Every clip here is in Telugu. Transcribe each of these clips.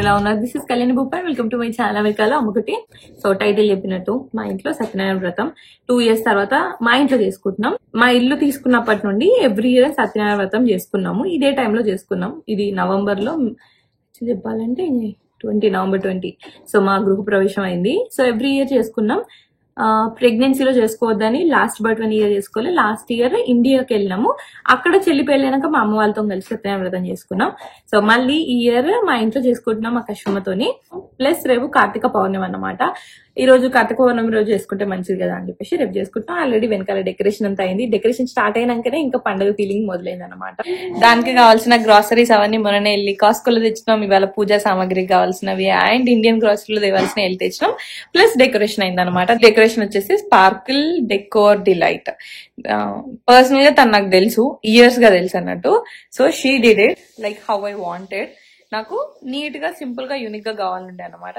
ఎలా ఉన్నారు? This is Kalyani Bhupal. Welcome to my channel వెల్కాల అమ్మకుటి. సో టైటిల్ చెప్పినట్టు మా ఇంట్లో సత్యనారాయణ వ్రతం 2 years తర్వాత మా ఇంట్లో చేసుకుంటున్నాం. మా ఇల్లు తీసుకున్నప్పటి నుండి ఎవ్రీ ఇయర్ సత్యనారాయణ వ్రతం చేసుకున్నాము. ఇదే టైంలో చేసుకున్నాం. ఇది నవంబర్ లో చెప్పాలంటే 20 సో మా గృహ ప్రవేశం అయింది. సో ఎవ్రీ ఇయర్ చేసుకున్నాం. ప్రెగ్నెన్సీలో చేసుకోవద్దని లాస్ట్ బట్ 1 year చేసుకోవాలి. లాస్ట్ ఇయర్ ఇండియాకి వెళ్ళినాము. అక్కడ చెల్లి పెళ్ళైనాక మా అమ్మ వాళ్ళతో కలిసి సత్యనారాయణ వ్రతం చేసుకున్నాం. సో మళ్ళీ ఈ ఇయర్ మా ఇంట్లో చేసుకుంటున్నాం మా కష్టమతోని. ప్లస్ రేపు కార్తీక పౌర్ణమి అన్నమాట. ఈ రోజు కార్తీక పౌర్ణమి రోజు చేసుకుంటే మంచిది కదా అని చెప్పేసి రేపు చేసుకుంటాం. ఆల్రెడీ వెనకాల డెకరేషన్ అంతా అయింది. డెకరేషన్ స్టార్ట్ అయినాకనే ఇంకా పండుగ ఫీలింగ్ మొదలైంది అనమాట. దానికి కావాల్సిన గ్రాసరీస్ అవన్నీ మొన్ననే వెళ్ళి కాస్కోలో తెచ్చినాం. ఇవాళ పూజా సామాగ్రికి కావాల్సినవి అండ్ ఇండియన్ గ్రాసరీలో తేవాల్సిన వెళ్ళి తెచ్చినాం. ప్లస్ డెకరేషన్ అయింది అనమాట. డెకరేషన్ వచ్చేసి స్పార్కిల్ డెకోర్ డిలైట్. పర్సనల్ గా తను నాకు తెలుసు, ఇయర్స్ గా తెలుసు అన్నట్టు. So she did it like how I wanted. నాకు నీట్ గా సింపుల్ గా యూనిక్ గా కావాలంటే అనమాట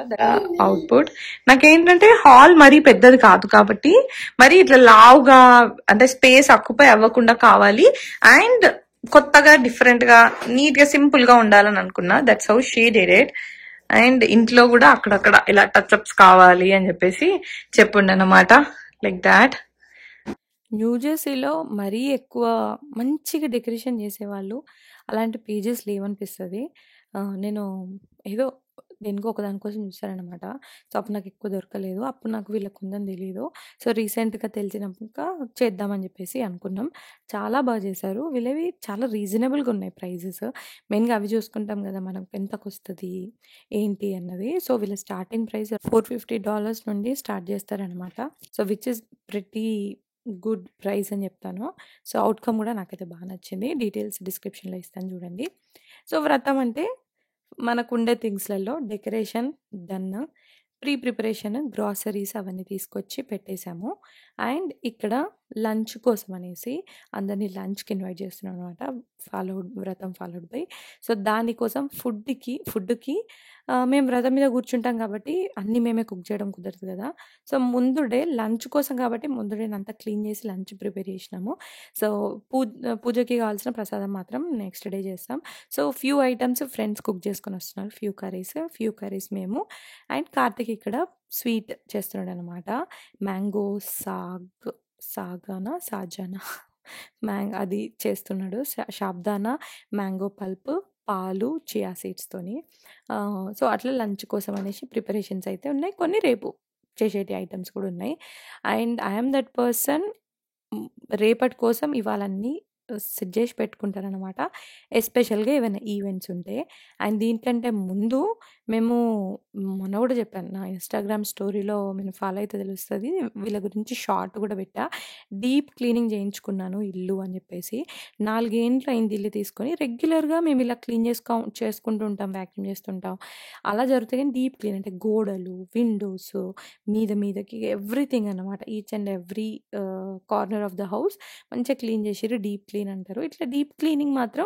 అవుట్పుట్. నాకేంటంటే హాల్ మరీ పెద్దది కాదు కాబట్టి మరి ఇట్లా లావుగా అంటే స్పేస్ ఆక్యుపై అవ్వకుండా కావాలి అండ్ కొత్తగా డిఫరెంట్ గా నీట్ గా సింపుల్ గా ఉండాలని అనుకున్నా. That's how she did it. And ఇంట్లో కూడా అక్కడక్కడ ఇలా టచ్ అప్స్ కావాలి అని చెప్పేసి చెప్పుండే అనమాట. Like that. న్యూజెర్సీలో మరీ ఎక్కువ మంచిగా డెకరేషన్ చేసేవాళ్ళు అలాంటి పేజెస్ లేవనిపిస్తుంది. నేను ఏదో దేనికో ఒకదానికోసం చూసానమాట. సో అప్పుడు నాకు ఎక్కువ దొరకలేదు. అప్పుడు నాకు వీళ్ళకు ఉందని తెలియదు. సో రీసెంట్గా తెలిసినాక చేద్దామని చెప్పేసి అనుకున్నాం. చాలా బాగా చేశారు. వీళ్ళవి చాలా రీజనబుల్గా ఉన్నాయి ప్రైజెస్. మెయిన్గా అవి చూసుకుంటాం కదా మనం ఎంతకు వస్తుంది ఏంటి అన్నది. సో వీళ్ళ స్టార్టింగ్ ప్రైస్ $450 నుండి స్టార్ట్ చేస్తారనమాట. So which is pretty good price అని చెప్తాను. సో అవుట్కమ్ కూడా నాకైతే బాగా నచ్చింది. డీటెయిల్స్ డిస్క్రిప్షన్లో ఇస్తాను చూడండి. సో వ్రతం అంటే మనకుండే థింగ్స్లలో డెకరేషన్ డన్, ప్రిపరేషన్ గ్రాసరీస్ అవన్నీ తీసుకొచ్చి పెట్టేశాము. అండ్ ఇక్కడ లంచ్ కోసం అనేసి అందరినీ లంచ్కి ఇన్వైట్ చేస్తున్నాం అనమాట. వ్రతం ఫాలోడ్ బై. సో దానికోసం ఫుడ్కి మేము వ్రతం మీద కూర్చుంటాం కాబట్టి అన్నీ మేమే కుక్ చేయడం కుదరదు కదా. సో ముందు డే లంచ్ కోసం కాబట్టి ముందు డే అంతా క్లీన్ చేసి లంచ్ ప్రిపేర్ చేసినాము. సో పూజకి కావాల్సిన ప్రసాదం మాత్రం నెక్స్ట్ డే చేస్తాం. So few items friends cook చేసుకొని వస్తున్నారు. ఫ్యూ కర్రీస్ మేము. అండ్ కార్తిక్ ఇక్కడ స్వీట్ చేస్తున్నాడు అనమాట. మ్యాంగో సాజానా అది చేస్తున్నాడు. షాబ్దానా, మ్యాంగో పల్ప్, పాలు, చియా సీడ్స్తోని. సో అట్లా లంచ్ కోసం అనేసి ప్రిపరేషన్స్ అయితే ఉన్నాయి. కొన్ని రేపు చేసేటి ఐటమ్స్ కూడా ఉన్నాయి. అండ్ ఐఎమ్ దట్ పర్సన్ రేపటి కోసం ఇవాళన్నీ సెట్ చేసి పెట్టుకుంటారనమాట. ఎస్పెషల్గా ఏమైనా ఈవెంట్స్ ఉంటే. అండ్ దీనికంటే ముందు మేము మొన్న కూడా చెప్పాను నా ఇన్స్టాగ్రామ్ స్టోరీలో, నేను ఫాలో అయితే తెలుస్తుంది. వీళ్ళ గురించి షార్ట్ కూడా పెట్టా. డీప్ క్లీనింగ్ చేయించుకున్నాను ఇల్లు అని చెప్పేసి. 4 ఏండ్లు అయింది ఇల్లు తీసుకొని. రెగ్యులర్గా మేము ఇలా క్లీన్ చేసుకుంటూ ఉంటాం, వ్యాక్యూమ్ చేస్తుంటాం. అలా జరుగుతుంది. కానీ డీప్ క్లీన్ అంటే గోడలు, విండోస్, మీదకి ఎవ్రీథింగ్ అనమాట. Each and every corner of the house మంచిగా క్లీన్ చేసిర్రు. డీప్ క్లీన్ అంటారు. ఇట్లా డీప్ క్లీనింగ్ మాత్రం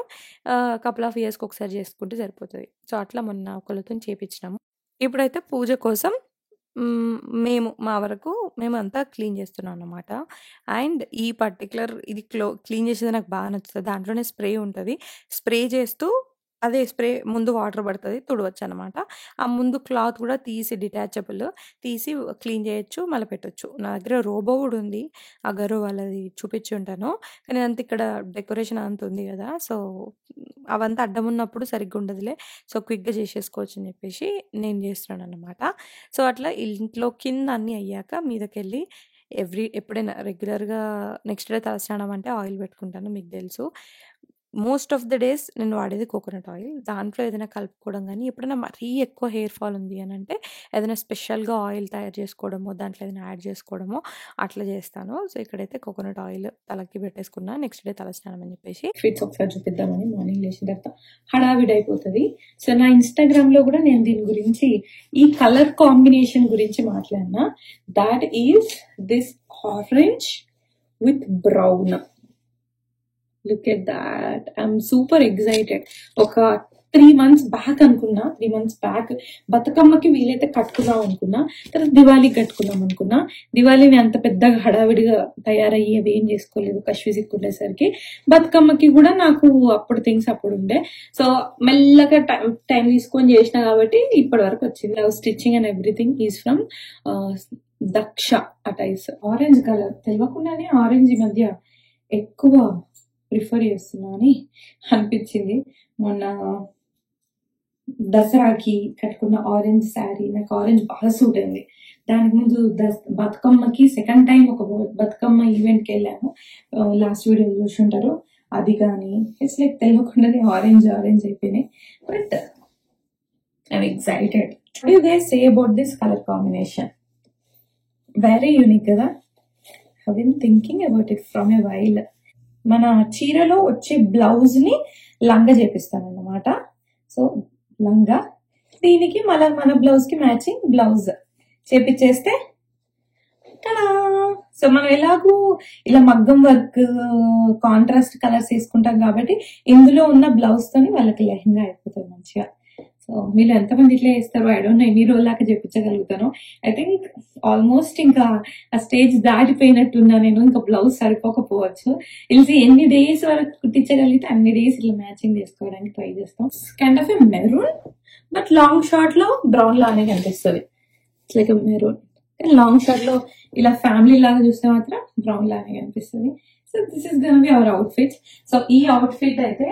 కపుల్ ఆఫ్ ఇయర్స్కి ఒకసారి చేసుకుంటే సరిపోతుంది. సో అట్లా మొన్న ఒకళ్ళతో చేపించినాము. ఇప్పుడైతే పూజ కోసం మా వరకు మేమంతా క్లీన్ చేస్తున్నాం అన్నమాట. అండ్ ఈ పర్టికులర్ ఇది క్లీన్ చేసేది నాకు బాగా నచ్చుతుంది. దాంట్లోనే స్ప్రే ఉంటుంది. స్ప్రే చేస్తూ అదే స్ప్రే ముందు వాటర్ పడుతుంది, తుడవచ్చు అనమాట. ఆ ముందు క్లాత్ కూడా తీసి డిటాచబుల్ తీసి క్లీన్ చేయొచ్చు, మళ్ళీ పెట్టొచ్చు. నా దగ్గర రోబో కూడా ఉంది. ఆ గరు వాళ్ళది చూపించి ఉంటాను. కానీ అంత ఇక్కడ డెకరేషన్ అంత ఉంది కదా. సో అవంతా అడ్డం ఉన్నప్పుడు సరిగ్గా ఉండదులే. సో క్విక్గా చేసేసుకోవచ్చు అని చెప్పేసి నేను చేస్తున్నాను అనమాట. సో అట్లా ఇంట్లో కింద అన్నీ అయ్యాక మీదకెళ్ళి ఎప్పుడైనా రెగ్యులర్గా నెక్స్ట్ డే తలస్నానం అంటే ఆయిల్ పెట్టుకుంటాను, మీకు తెలుసు. మోస్ట్ ఆఫ్ ద డేస్ నేను వాడేది కోకోనట్ ఆయిల్. దాంట్లో ఏదైనా కలుపుకోవడం గానీ, ఎప్పుడైనా మరీ ఎక్కువ హెయిర్ ఫాల్ ఉంది అనంటే ఏదైనా స్పెషల్‌గా ఆయిల్ తయారు చేసుకోవడమో, దాంట్లో ఏదైనా యాడ్ చేసుకోవడమో అట్లా చేస్తాను. సో, ఇక్కడైతే కోకోనట్ ఆయిల్ తలకి పెట్టేసుకున్నా. నెక్స్ట్ డే తలస్నానం అని చెప్పేసి ఫిట్స్ ఒకసారి చూపిద్దామని మార్నింగ్ లేచిన తర్వాత హడావిడి అయిపోతది. సో, నా ఇన్‌స్టాగ్రామ్‌లో కూడా నేను దీని గురించి ఈ కలర్ కాంబినేషన్ గురించి మాట్లాడినా. Thought is this orange with brown. Look at that. I'm super excited. ఒక 3 months బ్యాక్ అనుకున్నా, 3 months బ్యాక్ బతుకమ్మకి వీలైతే కట్టుకుందాం అనుకున్నా. తర్వాత దివాళీకి కట్టుకుందాం అనుకున్నా. దివాళీని అంత పెద్దగా హడావిడిగా తయారయ్యి అవి ఏం చేసుకోలేదు కశ్విజిక్ ఉండేసరికి. బతుకమ్మకి కూడా నాకు అప్పుడు థింగ్స్ అప్పుడు ఉండే. సో మెల్లగా టైం తీసుకొని చేసిన కాబట్టి ఇప్పటి వరకు వచ్చింది. Stitching and everything is from Daksha attires. Orange colour తెలియకుండానే ఆరెంజ్ ఈ మధ్య ఎక్కువ ప్రిఫర్ చేస్తున్నా అని అనిపించింది. మొన్న దసరాకి కట్టుకున్న ఆరెంజ్ శారీ, నాకు ఆరెంజ్ బాగా సూట్ అయింది. దానికి ముందు బతుకమ్మకి సెకండ్ టైం ఒక బతుకమ్మ ఈవెంట్కి వెళ్ళాను. లాస్ట్ వీడియో చూసుంటారు. అది కానీ ఇట్స్ లైక్ తెలియకుండానే ఆరెంజ్ అయిపోయినాయి. But I'm excited. What you guys say about this colour combination? Very unique కదా. I been thinking about it from a while. మన చీరలో వచ్చే బ్లౌజ్ ని లంగా చేపిస్తాను అన్నమాట. సో లంగా, దీనికి మన బ్లౌజ్ కి మ్యాచింగ్ బ్లౌజ్ చేపిచ్చేస్తే టడా. సో మనం ఎలాగూ ఇలా మగ్గం వర్క్ కాంట్రాస్ట్ కలర్స్ వేసుకుంటాం కాబట్టి ఇందులో ఉన్న బ్లౌజ్ తోని వాళ్ళకి లెహంగా అయిపోతుంది మంచిగా. సో మీరు ఎంతమంది ఇట్లా చేస్తారు? ఐ డోంట్ నో ఎన్ని రోజులాగా చేపించగలుగుతాను. ఐ థింక్ ఆల్మోస్ట్ ఇంకా ఆ స్టేజ్ దాటిపోయినట్టున్నా నేను. ఇంకా బ్లౌజ్ సరిపోకపోవచ్చు. తెలిసి ఎన్ని డేస్ వరకు కుట్టించగలిగితే అన్ని డేస్ ఇలా మ్యాచింగ్ చేసుకోవడానికి ట్రై చేస్తాం. Kind of a maroon, but long short లో బ్రౌన్ లానే కనిపిస్తుంది. It's like maroon. Long short లో ఇలా ఫ్యామిలీ లాగా చూస్తే మాత్రం బ్రౌన్ లానే కనిపిస్తుంది. So this is gonna be our outfit. So ఈ అవుట్ఫిట్ అయితే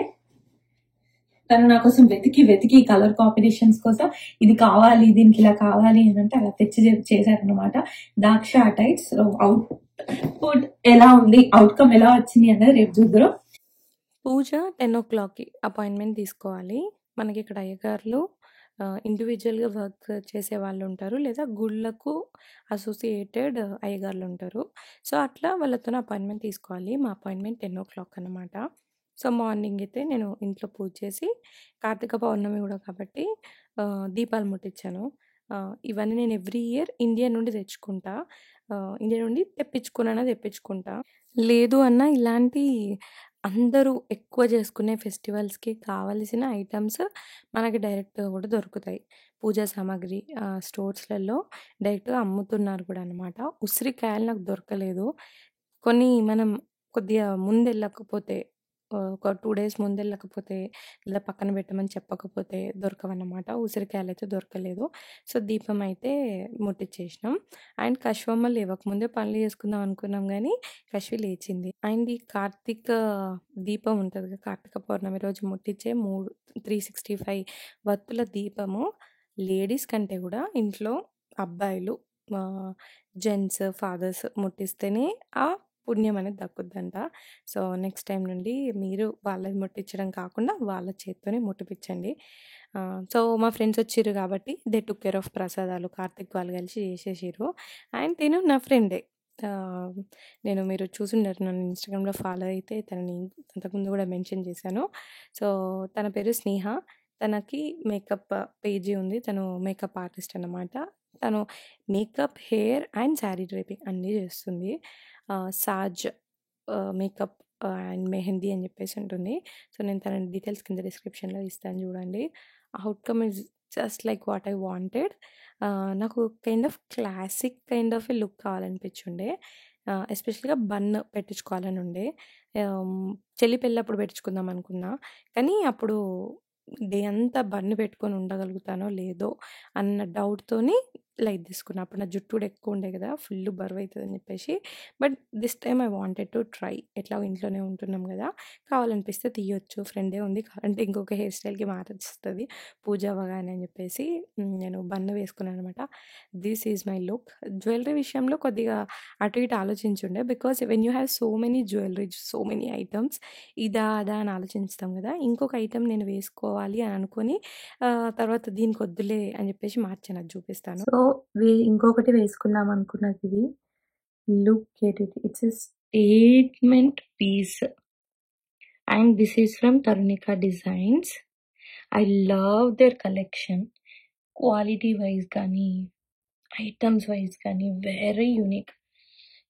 తను నా కోసం వెతికి కలర్ కాంబినేషన్స్ కోసం ఇది కావాలి, దీనికి ఇలా కావాలి అని అంటే అలా తెచ్చి చేశారనమాట. దాక్ష అటైట్స్. అవుట్పుట్ ఎలా ఉంది, అవుట్కమ్ ఎలా వచ్చింది అనేది రేపు చూద్దరు. పూజ 10 o'clockకి అపాయింట్మెంట్ తీసుకోవాలి. మనకి ఇక్కడ అయ్యగారులు ఇండివిజువల్గా వర్క్ చేసే వాళ్ళు ఉంటారు, లేదా గుళ్ళకు అసోసియేటెడ్ అయ్యగారులు ఉంటారు. సో అట్లా వాళ్ళతో అపాయింట్మెంట్ తీసుకోవాలి. మా అపాయింట్మెంట్ 10 o'clock అనమాట. సో మార్నింగ్ అయితే నేను ఇంట్లో పూజ చేసి, కార్తీక పౌర్ణమి కూడా కాబట్టి దీపాలు ముట్టించాను. ఇవన్నీ నేను ఎవ్రీ ఇయర్ ఇండియా నుండి తెచ్చుకుంటా. ఇండియా నుండి తెప్పించుకుంటా. లేదు అన్న ఇలాంటి అందరూ ఎక్కువ చేసుకునే ఫెస్టివల్స్కి కావలసిన ఐటమ్స్ మనకి డైరెక్ట్గా కూడా దొరుకుతాయి. పూజా సామాగ్రి స్టోర్స్లలో డైరెక్ట్గా అమ్ముతున్నారు కూడా అనమాట. ఉసిరికాయలు నాకు దొరకలేదు. కొన్ని మనం కొద్దిగా ముందెళ్ళకపోతే, ఒక 2 days ముందెళ్ళకపోతే, లేదా పక్కన పెట్టమని చెప్పకపోతే దొరకవన్నమాట. ఉసిరికాయలైతే దొరకలేదు. సో దీపం అయితే ముట్టిచ్చేసినాం. అండ్ కశ్వమ్మ లేవకముందే పనులు చేసుకుందాం అనుకున్నాం కానీ కశ్వి లేచింది. అండ్ ఈ కార్తీక దీపం ఉంటుంది కదా, కార్తీక పౌర్ణమి రోజు ముట్టించే 365 వత్తుల దీపము లేడీస్ కంటే కూడా ఇంట్లో అబ్బాయిలు, జెంట్స్, ఫాదర్స్ ముట్టిస్తేనే ఆ పుణ్యం అనేది దక్కుద్దంట. సో నెక్స్ట్ టైం నుండి మీరు వాళ్ళది ముట్టించడం కాకుండా వాళ్ళ చేత్తోనే ముట్టిపించండి. సో మా ఫ్రెండ్స్ వచ్చిర్రు కాబట్టి దే టుక్ కేర్ ఆఫ్ ప్రసాదాలు. కార్తిక్ వాళ్ళు కలిసి చేసేసిర్రు. అండ్ తిను నా ఫ్రెండే. నేను మీరు చూసుంటారు నన్ను ఇన్స్టాగ్రామ్లో ఫాలో అయితే తనని అంతకుముందు కూడా మెన్షన్ చేశాను. సో తన పేరు స్నేహ. తనకి మేకప్ పేజీ ఉంది. తను మేకప్ ఆర్టిస్ట్ అన్నమాట. తను మేకప్, హెయిర్ అండ్ శారీ డ్రైపింగ్ అన్నీ చేస్తుంది. సాజ్ మేకప్ అండ్ మెహందీ అని చెప్పేసి ఉంటుంది. సో నేను తన డీటెయిల్స్ కింద డిస్క్రిప్షన్లో ఇస్తాను చూడండి. Outcome is just like what I wanted. నాకు kind of classic kind of a look కావాలనిపించుండే. ఎస్పెషల్గా బన్ పెట్టించుకోవాలని ఉండే. చెల్లి పెళ్ళప్పుడు పెట్టించుకుందాం అనుకున్నా, కానీ అప్పుడు డే అంతా బన్ను పెట్టుకొని ఉండగలుగుతానో లేదో అన్న డౌట్తోని లైట్ తీసుకున్నా. అప్పుడు నా జుట్టు కూడా ఎక్కువ ఉండే కదా, ఫుల్ బరువు అవుతుందని చెప్పేసి. But this time I wanted to try. ఎట్లా ఇంట్లోనే ఉంటున్నాం కదా, కావాలనిపిస్తే తీయొచ్చు, ఫ్రెండే ఉంది, కావాలంటే ఇంకొక హెయిర్ స్టైల్కి మారుస్తుంది పూజ అవ్వగానే అని చెప్పేసి నేను బన్ను వేసుకున్నాను అనమాట. This is my look. Jewellery విషయంలో కొద్దిగా అటు ఇటు ఆలోచించుండే, because when you have so many jewellery, so many items, ఇదా అదా అని ఆలోచిస్తాం కదా. ఇంకొక ఐటమ్ నేను వేసుకోవాలి అని అనుకొని తర్వాత దీనికి వద్దులే అని చెప్పేసి మార్చాను, అది చూపిస్తాను. సో ఇంకొకటి వేసుకుందాం అనుకున్నది ఇది. Look at it, it's a statement piece and this is from Tarunika designs. I love their collection. Quality wise కానీ ఐటమ్స్ వైజ్ కానీ very unique.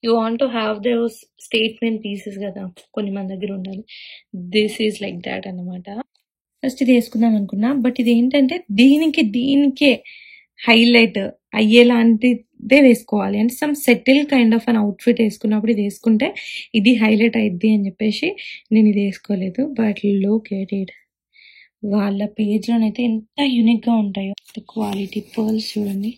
You want to have those statement pieces కదా, కొన్ని మన దగ్గర ఉండాలి. దిస్ ఈజ్ లైక్ దాట్ అన్నమాట. ఫస్ట్ ఇది వేసుకుందాం అనుకున్నా, బట్ ఇది ఏంటంటే దీనికే హైలైట్ అయ్యేలాంటిదే వేసుకోవాలి. అంటే some settle kind of an outfit వేసుకున్నప్పుడు ఇది వేసుకుంటే ఇది హైలైట్ అయింది అని చెప్పేసి నేను ఇది వేసుకోలేదు. బట్ లుక్ ఎట్ ఇట్, వాళ్ళ పేజ్లోనైతే ఎంత యూనిక్గా ఉంటాయో. క్వాలిటీ పర్ల్స్ చూడండి,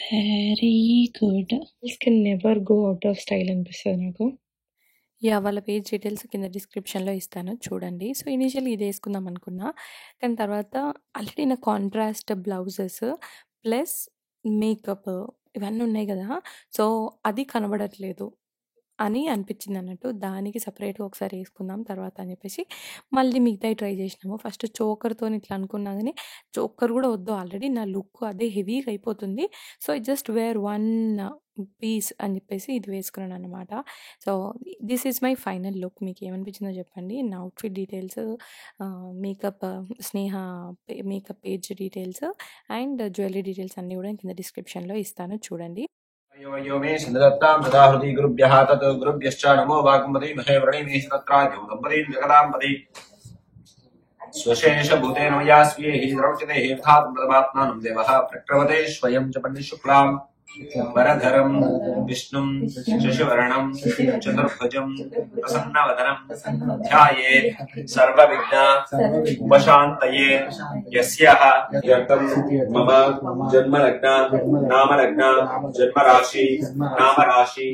very good. Can never go out of style అనిపిస్తుంది నాకు. వాళ్ళ పేజ్ డీటెయిల్స్ కింద డిస్క్రిప్షన్లో ఇస్తాను, చూడండి. సో ఇనీషియల్ ఇది వేసుకుందాం అనుకున్నా, కానీ తర్వాత ఆల్రెడీ నా కాంట్రాస్ట్ బ్లౌజెస్ ప్లస్ మేకప్ ఇవన్నీ ఉన్నాయి కదా, సో అది కనబడట్లేదు అని అనిపించింది అన్నట్టు. దానికి సపరేట్గా ఒకసారి వేసుకుందాం తర్వాత అని చెప్పేసి మళ్ళీ మిగతాయి ట్రై చేసినాము. ఫస్ట్ చోకర్తో ఇట్లా అనుకున్నా, కానీ చోకర్ కూడా వద్దు, ఆల్రెడీ నా లుక్ అదే హెవీగా అయిపోతుంది. So I just wear one piece అని చెప్పేసి ఇది వేసుకున్నాను అనమాట. So this is my final look. మీకు ఏమనిపించిందో చెప్పండి. నా outfit details, makeup Sneha makeup page details and jewellery details అన్నీ కూడా కింద డిస్క్రిప్షన్లో ఇస్తాను, చూడండి. यो मे सिन्धदत्तां सदा हृदि गुरुभ्यः तत् गुरुभ्यश्च नमो वाग्मति महे व्रणीमे तत्राद्यो दम्पतीं जगदाम्पति स्वशेषभूतेन मया स्वीयैः द्रौच्यते हेर्थात् प्रथमात्मानं देवः प्रक्रमते स्वयं च पण्डितशुक्लां वरधरं विष्णुं शशिवर्णं चतुर्भुजं प्रसन्नवदनं ध्यायेत् सर्वविघ्न उपशान्तये यस्यः यतं मम जन्मलग्न नामलग्न जन्मराशि नामराशि.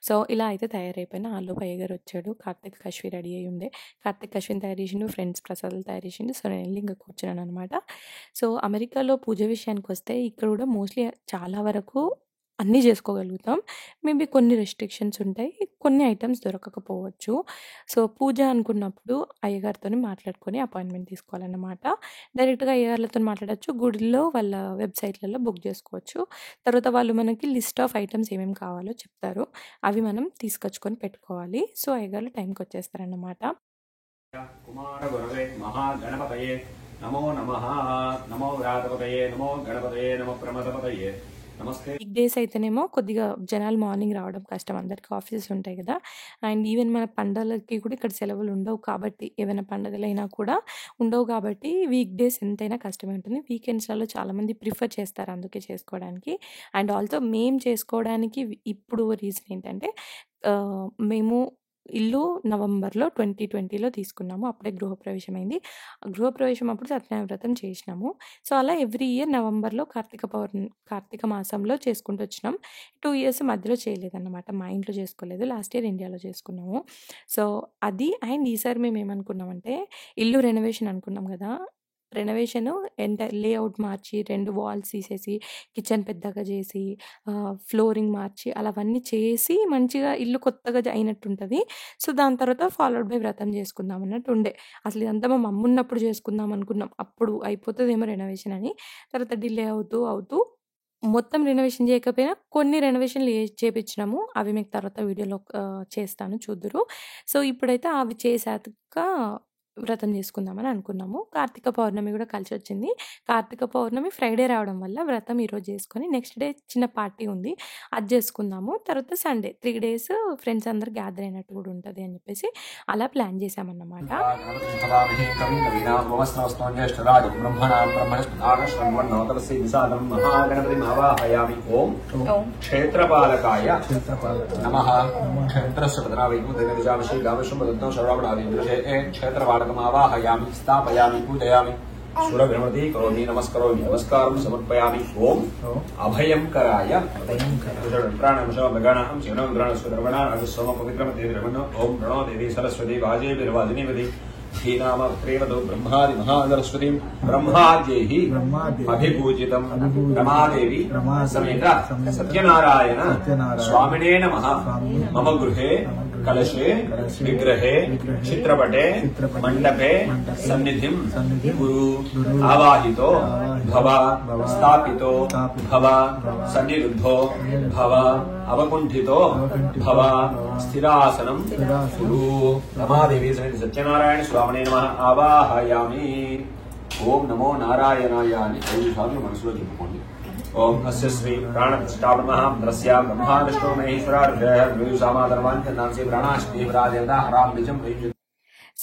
సో ఇలా అయితే తయారైపోయినా. ఆలోపు అయ్యగారు వచ్చాడు, కార్తిక్ కశ్వి రెడీ అయ్యి ఉండే. కార్తిక్ కశ్విని తయారు చేసిండు, ఫ్రెండ్స్ ప్రసాదాలు తయారు చేసిండు. సో నేను వెళ్ళి ఇంకా కూర్చున్నాను అనమాట. సో అమెరికాలో పూజ విషయానికి వస్తే ఇక్కడ కూడా మోస్ట్లీ చాలా వరకు అన్నీ చేసుకోగలుగుతాం. మేబీ కొన్ని రెస్ట్రిక్షన్స్ ఉంటాయి, కొన్ని ఐటమ్స్ దొరకకపోవచ్చు. సో పూజ అనుకున్నప్పుడు అయ్యగారితో మాట్లాడుకొని అపాయింట్మెంట్ తీసుకోవాలన్నమాట. డైరెక్ట్గా అయ్యగారులతో మాట్లాడచ్చు, గుడిలో వాళ్ళ వెబ్సైట్లలో బుక్ చేసుకోవచ్చు. తర్వాత వాళ్ళు మనకి లిస్ట్ ఆఫ్ ఐటమ్స్ ఏమేమి కావాలో చెప్తారు, అవి మనం తీసుకొచ్చుకొని పెట్టుకోవాలి. సో అయ్యగారులు టైంకి వచ్చేస్తారన్నమాట. కుమార గురవే మహాగణపతయే నమో నమః. నమో వ్రాతపతయే నమో గణపతయే నమో ప్రమదపతయే నమస్తే. వీక్ డేస్ అయితేనేమో కొద్దిగా జనాలు మార్నింగ్ రావడం కష్టం, అందరికీ ఆఫీసెస్ ఉంటాయి కదా. అండ్ ఈవెన్ మన పండుగలకి కూడా ఇక్కడ సెలవులు ఉండవు కాబట్టి, ఏమైనా పండుగలైనా కూడా ఉండవు కాబట్టి వీక్ డేస్ ఎంతైనా కష్టమే ఉంటుంది. వీకెండ్స్లలో చాలామంది ప్రిఫర్ చేస్తారు అందుకే చేసుకోవడానికి. అండ్ ఆల్సో మేము చేసుకోవడానికి ఇప్పుడు రీజన్ ఏంటంటే, మేము ఇల్లు నవంబర్లో 2020లో తీసుకున్నాము, అప్పుడే గృహప్రవేశం అయింది. గృహప్రవేశం అప్పుడు సత్యనారాయణ వ్రతం చేసినాము. సో అలా ఎవ్రీ ఇయర్ నవంబర్లో కార్తీక మాసంలో చేసుకుంటూ వచ్చినాం. 2 ఇయర్స్ మధ్యలో చేయలేదన్నమాట, మా ఇంట్లో చేసుకోలేదు, లాస్ట్ ఇయర్ ఇండియాలో చేసుకున్నాము. సో అది. అండ్ ఈసారి మేము ఏమనుకున్నామంటే, ఇల్లు రెనోవేషన్ అనుకున్నాం కదా, రెనోవేషన్ లేఅవుట్ మార్చి 2 వాల్స్ తీసేసి కిచెన్ పెద్దగా చేసి ఫ్లోరింగ్ మార్చి అలా అవన్నీ చేసి మంచిగా ఇల్లు కొత్తగా అయినట్టు ఉంటుంది. సో దాని తర్వాత ఫాలోడ్ బై వ్రతం చేసుకుందాం అన్నట్టు ఉండే. అసలు ఇదంతా మా మమ్మ ఉన్నప్పుడు చేసుకుందాం అనుకున్నాం, అప్పుడు అయిపోతుందేమో రెనోవేషన్ అని. తర్వాత డిలే అవుతూ మొత్తం రెనోవేషన్ చేయకపోయినా కొన్ని రెనోవేషన్లు చేపించినాము, అవి మీకు తర్వాత వీడియోలో చేస్తాను, చూద్దురు. సో ఇప్పుడైతే అవి చేశాక వ్రతం చేసుకుందామని అనుకున్నాము. కార్తీక పౌర్ణమి కూడా కలిసి వచ్చింది. కార్తీక పౌర్ణమి ఫ్రైడే రావడం వల్ల వ్రతం ఈరోజు చేసుకొని నెక్స్ట్ డే చిన్న పార్టీ ఉంది, అది చేసుకుందాము. తర్వాత సండే 3 days ఫ్రెండ్స్ అందరు గ్యాదర్ అయినట్టు కూడా ఉంటుంది అని చెప్పేసి అలా ప్లాన్ చేసామన్నమాట. క్షేత్రపాలకాయ నమః. క్షేత్రస్య ఆవాహయామి స్థాపయామి పూజయామి सुरभिमति करोमि नमस्करोमि नमस्कारं समर्पयामि। ओम अभयंकराय प्राणमशोमगणं शिवनं गणस्वदर्वणां अगस्वम पवित्रम देवरमण। ओम प्रणो देवी सरस्वती वाजे विरवादिनीवति श्रीनाम प्रेमदो ब्रह्मादि महासरस्वतीं ब्रह्माद्यैहि अभिपूजितं रमादेवी समेत सत्यनारायण स्वामिने नमः। मम गृहे कलशे विग्रहे चित्रपटे मंडपे सन्निधिं गुरु आवाहितो भव स्थापितो भव सन्निरुद्धो भव अवकुंठितो भव स्थिरासनं कुरु। रमादेवी समेत सत्यनारायण स्वामिने नमः आवाहयामि। ओम नमो नारायणाय అని 5 సార్లు మనసులో చెప్పుకోండి। ओम अस्य श्री प्राणप्रतिष्ठापनमः द्रस्या ब्रह्मा विष्णु महेश्वरार्घ्य सामाधर्वान्नांसी प्राणाष्टीवरादेवता हराम बीजं प्रयुज्य।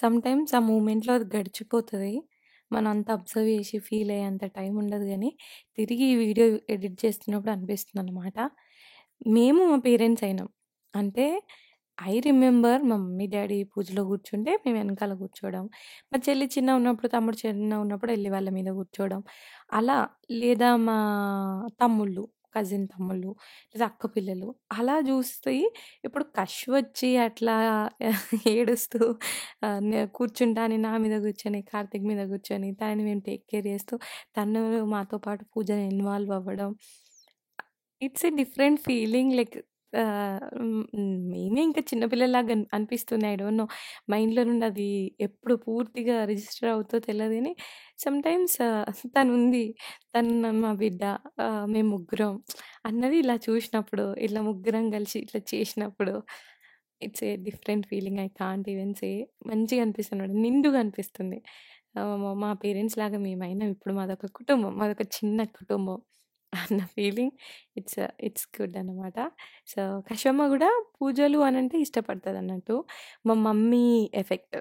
సమ్ టైమ్స్ ఆ మూమెంట్లో అది గడిచిపోతుంది, మనం అంత అబ్జర్వ్ చేసి ఫీల్ అయ్యేంత టైం ఉండదు, కానీ తిరిగి ఈ వీడియో ఎడిట్ చేస్తున్నప్పుడు అనిపిస్తుంది అనమాట, మేము మా పేరెంట్స్ అయినాం అంటే. ఐ రిమెంబర్ మా మమ్మీ డాడీ పూజలో కూర్చుంటే మేము వెనకాల కూర్చోవడం, మా చెల్లి చిన్న ఉన్నప్పుడు తమ్ముడు చిన్న ఉన్నప్పుడు వెళ్ళి వాళ్ళ మీద కూర్చోవడం అలా, లేదా మా తమ్ముళ్ళు కజిన్ తమ్ముళ్ళు లేదా అక్క పిల్లలు అలా చూస్తే, ఇప్పుడు కష్ వచ్చి అట్లా ఏడుస్తూ కూర్చుంటాని నా మీద కూర్చొని కార్తీక్ మీద కూర్చొని తనని మేము టేక్ కేర్ చేస్తూ తను మాతో పాటు పూజని ఇన్వాల్వ్ అవ్వడం, it's a different feeling. Like మేమే ఇంకా చిన్నపిల్లలాగా అనిపిస్తుంది. ఐ డోంట్ నో మైండ్లో నుండి అది ఎప్పుడు పూర్తిగా రిజిస్టర్ అవుతో తెలియదు, కానీ సమ్టైమ్స్ తను ఉంది, తను మా బిడ్డ, మేము ముగ్గురం అన్నది ఇలా చూసినప్పుడు, ఇలా ముగ్గురం కలిసి ఇట్లా చేసినప్పుడు it's a different feeling. I can't even say. మంచిగా అనిపిస్తుంది, నిండుగా అనిపిస్తుంది. మా పేరెంట్స్ లాగా మేమైనా ఇప్పుడు మాదొక కుటుంబం, మాదొక చిన్న కుటుంబం అన్న ఫీలింగ్. ఇట్స్ గుడ్ అనమాట. సో కషమ్మ కూడా పూజలు అని అంటే ఇష్టపడుతుంది అన్నట్టు. మా మమ్మీ ఎఫెక్ట్,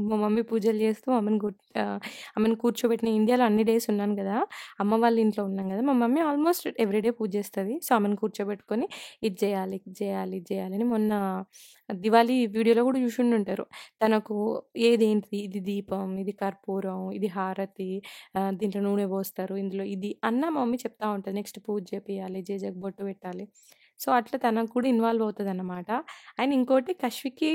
మా మమ్మీ పూజలు చేస్తూ ఆమెను కూర్చోబెట్టిన ఇండియాలో అన్ని డేస్ ఉన్నాను కదా, అమ్మ వాళ్ళ ఇంట్లో ఉన్నాం కదా, మా మమ్మీ ఆల్మోస్ట్ ఎవ్రీడే పూజ చేస్తుంది. సో ఆమెను కూర్చోబెట్టుకొని ఇది చేయాలి ఇది చేయాలి ఇది చేయాలి అని మొన్న దివాళీ వీడియోలో కూడా చూసి ఉంటారు. తనకు ఏదేంటిది, ఇది దీపం, ఇది కర్పూరం, ఇది హారతి, దీంట్లో నూనె పోస్తారు, ఇందులో ఇది అన్న మా మమ్మీ చెప్తా ఉంటుంది. నెక్స్ట్ పూజ చేపియాలి, జేజకు బొట్టు పెట్టాలి. సో అట్లా తనకు కూడా ఇన్వాల్వ్ అవుతుంది అన్నమాట. అండ్ ఇంకోటి కశ్వికి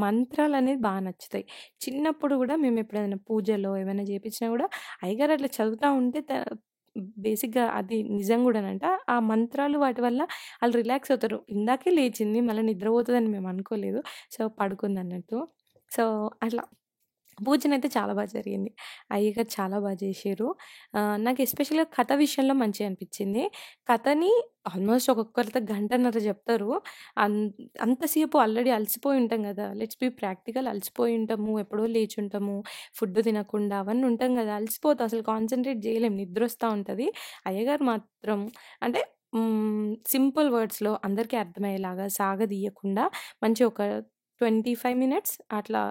మంత్రాలు అనేది బాగా నచ్చుతాయి. చిన్నప్పుడు కూడా మేము ఎప్పుడైనా పూజలో ఏమైనా చేపించినా కూడా అయ్యగారు అట్లా చదువుతూ ఉంటే బేసిక్గా అది నిజం కూడానంట, ఆ మంత్రాలు వాటి వల్ల వాళ్ళు రిలాక్స్ అవుతారు. ఇందాకే లేచింది మళ్ళీ నిద్రపోతుందని మేము అనుకోలేదు, సో పడుకుంది అన్నట్టు. సో అట్లా పూజనైతే చాలా బాగా జరిగింది. అయ్యగారు చాలా బాగా చేశారు. నాకు ఎస్పెషల్‌గా కథ విషయంలో మంచిగా అనిపించింది. కథని ఆల్మోస్ట్ ఒక్కొక్కరితో గంటన్నర చెప్తారు. అంతసేపు ఆల్రెడీ అలసిపోయి ఉంటాం కదా, లెట్స్ బీ ప్రాక్టికల్. అలసిపోయి ఉంటాము, ఎప్పుడో లేచి ఉంటాము, ఫుడ్ తినకుండా అవన్నీ ఉంటాం కదా, అలసిపోతాం, అసలు కాన్సంట్రేట్ చేయలేము, నిద్ర వస్తూ ఉంటుంది. అయ్యగారు మాత్రం అంటే సింపుల్ వర్డ్స్‌లో అందరికీ అర్థమయ్యేలాగా సాగదీయకుండా మంచి ఒక 25 మినిట్స్ అట్లా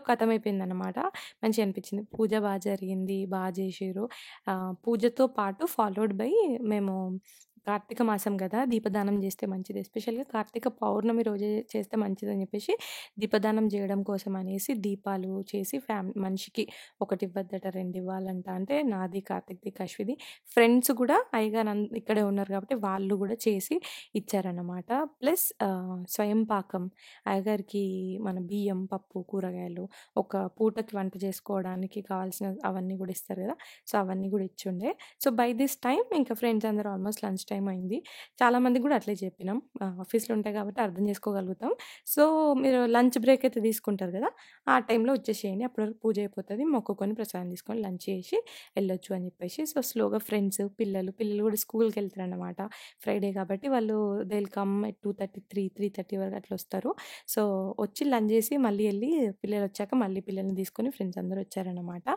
ఖతమైపోయిందనమాట. మంచిగా అనిపించింది. పూజ బాగా జరిగింది, బాగా చేసిర్రు. పూజతో పాటు ఫాలోడ్ బై మేము కార్తీక మాసం కదా, దీపదానం చేస్తే మంచిది. ఎస్పెషల్‌గా కార్తీక పౌర్ణమి రోజే చేస్తే మంచిదని చెప్పేసి దీపదానం చేయడం కోసం అనేసి దీపాలు చేసి మనిషికి 1 ఇవ్వద్దట, 2 ఇవ్వాలంట. అంటే నాది, కార్తీక్‌ది, కశ్విది. ఫ్రెండ్స్ కూడా అయ్యగారు ఇక్కడే ఉన్నారు కాబట్టి వాళ్ళు కూడా చేసి ఇచ్చారన్నమాట. ప్లస్ స్వయం పాకం, అయ్యగారికి మన బియ్యం, పప్పు, కూరగాయలు, ఒక పూటకి వంట చేసుకోవడానికి కావాల్సిన అవన్నీ కూడా ఇస్తారు కదా, సో అవన్నీ కూడా ఇచ్చుండే. సో బై దిస్ టైం ఇంకా ఫ్రెండ్స్ అందరూ ఆల్మోస్ట్ లంచ్ టైం అయింది. చాలామంది కూడా అట్లే చెప్పినాం, ఆఫీస్లో ఉంటాయి కాబట్టి అర్థం చేసుకోగలుగుతాం. సో మీరు లంచ్ బ్రేక్ అయితే తీసుకుంటారు కదా, ఆ టైంలో వచ్చేసేయండి, అప్పటి వరకు పూజ అయిపోతుంది, మొక్కుకొని ప్రసాదం తీసుకొని లంచ్ చేసి వెళ్ళొచ్చు అని చెప్పేసి. సో స్లోగా ఫ్రెండ్స్, పిల్లలు కూడా స్కూల్కి వెళ్తారు అన్నమాట. ఫ్రైడే కాబట్టి వాళ్ళు దే విల్ కమ్ ఎట్ 2:30, 3:30 వరకు అట్లా వస్తారు. సో వచ్చి లంచ్ చేసి మళ్ళీ వెళ్ళి పిల్లలు వచ్చాక మళ్ళీ పిల్లల్ని తీసుకొని ఫ్రెండ్స్ అందరూ వచ్చారన్నమాట.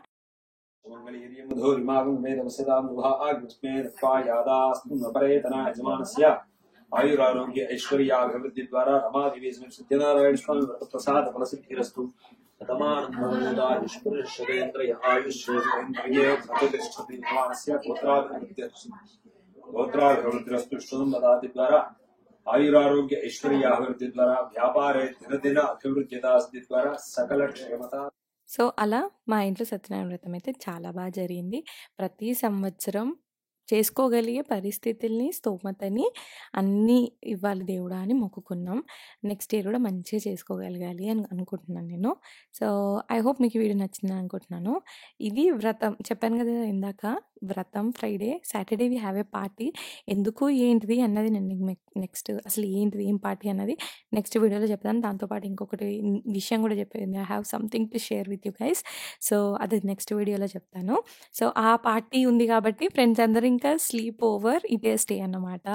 आयुरारोग्य ऐश्वर्याभिवृद्धि द्वारा रमादेवी सत्यनारायण स्वामी व्रत प्रसाद फल सिद्धिरस्तु गोत्राभिवृद्धिरस्तु ददाति द्वारा आयुरारोग्य ऐश्वर्याभिवृद्धि द्वारा व्यापारे दिन दिन अभिवृद्धिता द्वारा सकल क्षेमता సో, అలా మా ఇంట్లో సత్యనారాయణ వ్రతం అయితే చాలా జరిగింది. ప్రతి సంవత్సరం చేసుకోగలిగే పరిస్థితుల్ని, స్తోమతని అన్నీ ఇవ్వాలి దేవుడా అని మొక్కుకున్నాం. నెక్స్ట్ ఇయర్ కూడా మంచిగా చేసుకోగలగాలి అని అనుకుంటున్నాను నేను. సో, ఐ హోప్ మీకు ఈ వీడియో నచ్చిందని అనుకుంటున్నాను. ఇది వ్రతం చెప్పాను కదా ఇందాక, వ్రతం Friday, Saturday we have a party. ఎందుకు ఏంటిది అన్నది నేను నెక్స్ట్ అసలు ఏంటిది, ఏం పార్టీ అన్నది నెక్స్ట్ వీడియోలో చెప్తాను. దాంతోపాటు ఇంకొకటి విషయం కూడా చెప్పేది, I have something to share with you guys. So, అది నెక్స్ట్ వీడియోలో చెప్తాను. సో, ఆ పార్టీ ఉంది కాబట్టి ఫ్రెండ్స్ అందరూ ఇంకా స్లీప్ ఓవర్ ఇదే స్టే అన్నమాట.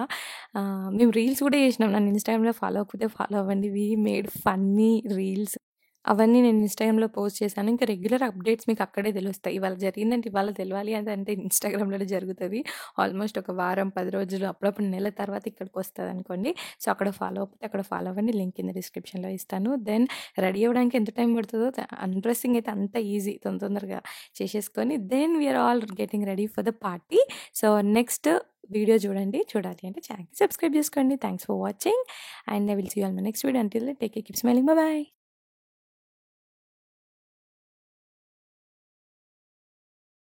మేము రీల్స్ కూడా చేసినాం. నన్ను ఇన్‌స్టాగ్రామ్‌లో ఫాలో అవ్వకపోతే ఫాలో అవ్వండి. We made funny reels. అవన్నీ నేను ఇన్‌స్టాగ్రామ్‌లో పోస్ట్ చేశాను. ఇంకా రెగ్యులర్ అప్డేట్స్ మీకు అక్కడే తెలుస్తాయి. ఇవాళ జరిగిందంటే ఇవాళ తెలవాలి అదంటే ఇన్‌స్టాగ్రామ్‌లోనే జరుగుతది. ఆల్మోస్ట్ ఒక వారం, 10 రోజులు, అప్పుడప్పుడు నెల తర్వాత ఇక్కడికొస్తదనుకోండి. సో, అక్కడ ఫాలో అవ్వకపోతే అక్కడ ఫాలో అవ్వండి. లింక్ కింద డిస్క్రిప్షన్‌లో ఇస్తాను. దెన్ రెడీ అవ్వడానికి ఎంత టైం పడుతదో, అన్‌డ్రెస్సింగ్ అయితే అంత ఈజీ. తొందరగా చేసేసుకొని then we are all getting ready for the party. So, next video చూడాలి అంటే ఛానెల్‌కి సబ్స్క్రైబ్ చేసుకోండి. Thanks for watching and I will see you on my next video. Until then take care, keep smiling. Bye by.